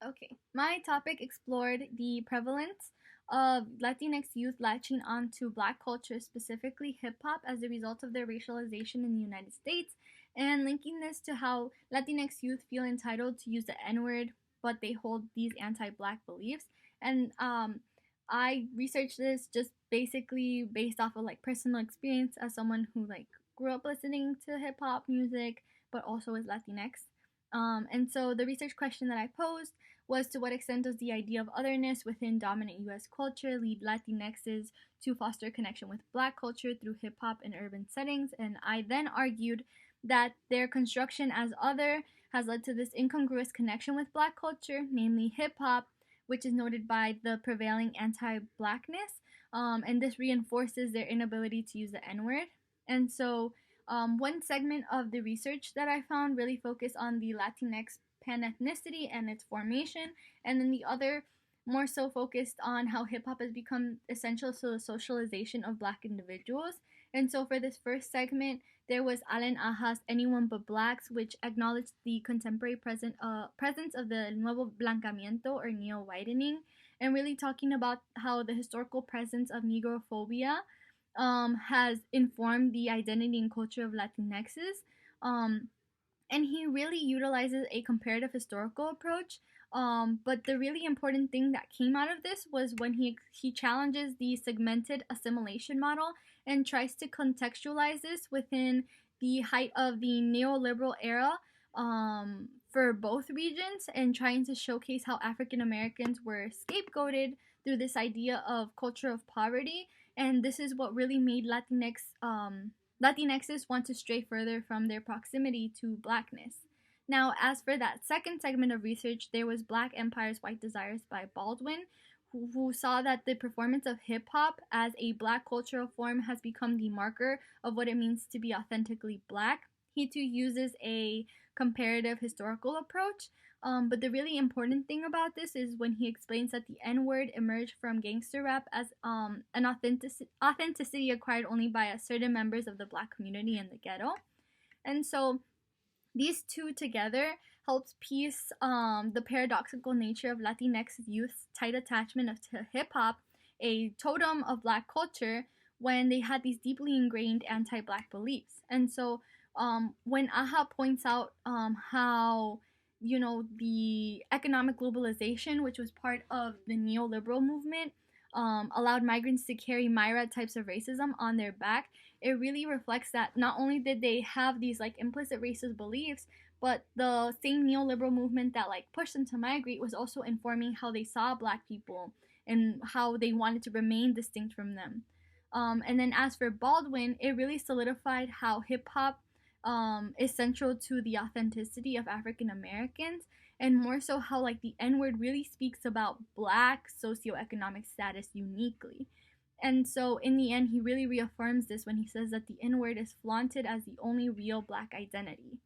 Okay, my topic explored the prevalence of Latinx youth latching onto Black culture, specifically hip hop, as a result of their racialization in the United States, and linking this to how Latinx youth feel entitled to use the N word, but they hold these anti Black beliefs. And I researched this just basically based off of like personal experience as someone who like grew up listening to hip hop music, but also is Latinx. And so the research question that I posed was, to what extent does the idea of otherness within dominant US culture lead Latinxes to foster connection with Black culture through hip hop in urban settings? And I then argued that their construction as other has led to this incongruous connection with Black culture, namely hip hop, which is noted by the prevailing anti Blackness. And this reinforces their inability to use the N word. And so one segment of the research that I found really focused on the Latinx pan-ethnicity and its formation, and then the other more so focused on how hip-hop has become essential to the socialization of Black individuals. And so for this first segment, there was Allen Aja's Anyone But Blacks, which acknowledged the contemporary presence of the Nuevo Blancamiento, or neo-whitening, and really talking about how the historical presence of Negrophobia has informed the identity and culture of Latinxes. Um, and he really utilizes a comparative historical approach. But the really important thing that came out of this was when he challenges the segmented assimilation model and tries to contextualize this within the height of the neoliberal era for both regions, and trying to showcase how African Americans were scapegoated through this idea of culture of poverty. And this is what really made Latinxes want to stray further from their proximity to Blackness. Now, as for that second segment of research, there was Black Empire's White Desires by Baldwin, who saw that the performance of hip hop as a Black cultural form has become the marker of what it means to be authentically Black. He too uses a comparative historical approach. But the really important thing about this is when he explains that the N word emerged from gangster rap as an authenticity acquired only by a certain members of the Black community in the ghetto. And so these two together helps piece the paradoxical nature of Latinx youth's tight attachment to hip hop, a totem of Black culture, when they had these deeply ingrained anti Black beliefs. And so when Aha points out how the economic globalization, which was part of the neoliberal movement, allowed migrants to carry Myra types of racism on their back, it really reflects that not only did they have these like implicit racist beliefs, but the same neoliberal movement that like pushed them to migrate was also informing how they saw Black people and how they wanted to remain distinct from them. And then as for Baldwin, it really solidified how hip hop is central to the authenticity of African Americans, and more so how like the N word really speaks about Black socioeconomic status uniquely. And so in the end, he really reaffirms this when he says that the N word is flaunted as the only real Black identity.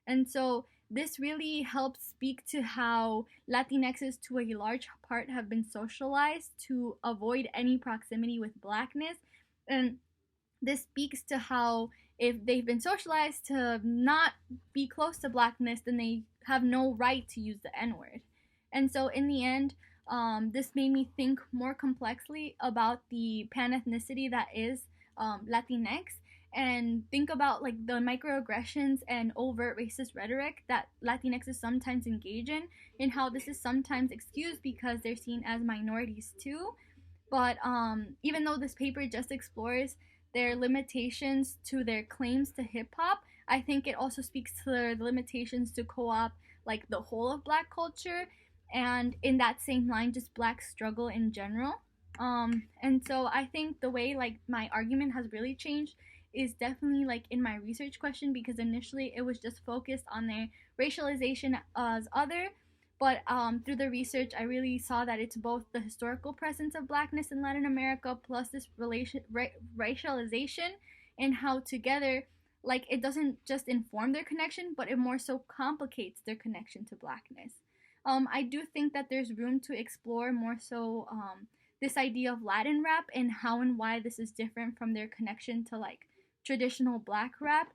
And so this really helps speak to how Latinxes, to a large part, have been socialized to avoid any proximity with Blackness. And this speaks to how, if they've been socialized to not be close to Blackness, then they have no right to use the N word. And so in the end, this made me think more complexly about the pan-ethnicity that is Latinx, and think about like the microaggressions and overt racist rhetoric that Latinxes sometimes engage in, and how this is sometimes excused because they're seen as minorities too. But even though this paper just explores their limitations to their claims to hip hop, I think it also speaks to their limitations to co opt like the whole of Black culture, and in that same line, just Black struggle in general. And so I think the way like my argument has really changed is definitely like in my research question, because initially it was just focused on their racialization as other, but through the research I really saw that it's both the historical presence of Blackness in Latin America plus this racialization, and how together like it doesn't just inform their connection, but it more so complicates their connection to Blackness. I do think that there's room to explore more so this idea of Latin rap and how and why this is different from their connection to like traditional Black rap,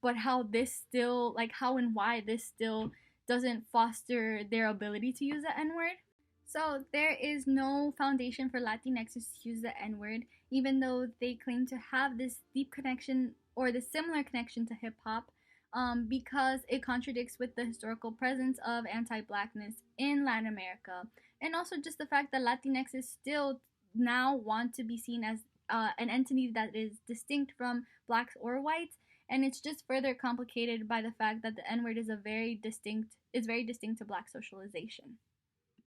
but how this still, like how and why this still doesn't foster their ability to use the N word. So there is no foundation for Latinxers to use the N word, even though they claim to have this deep connection or the similar connection to hip hop, because it contradicts with the historical presence of anti-blackness in Latin America, and also just the fact that Latinxers still now want to be seen as an entity that is distinct from blacks or whites, and it's just further complicated by the fact that the N word is very distinct to black socialization.